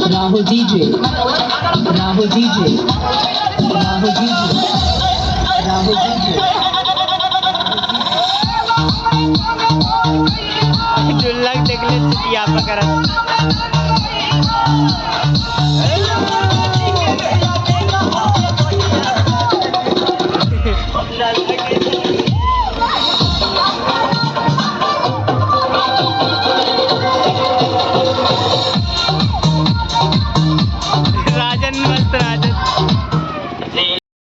Rahul DJ, Rahul DJ, Rahul DJ, Rahul DJ. जुल्लक देखले या प्रकार राजन मस्त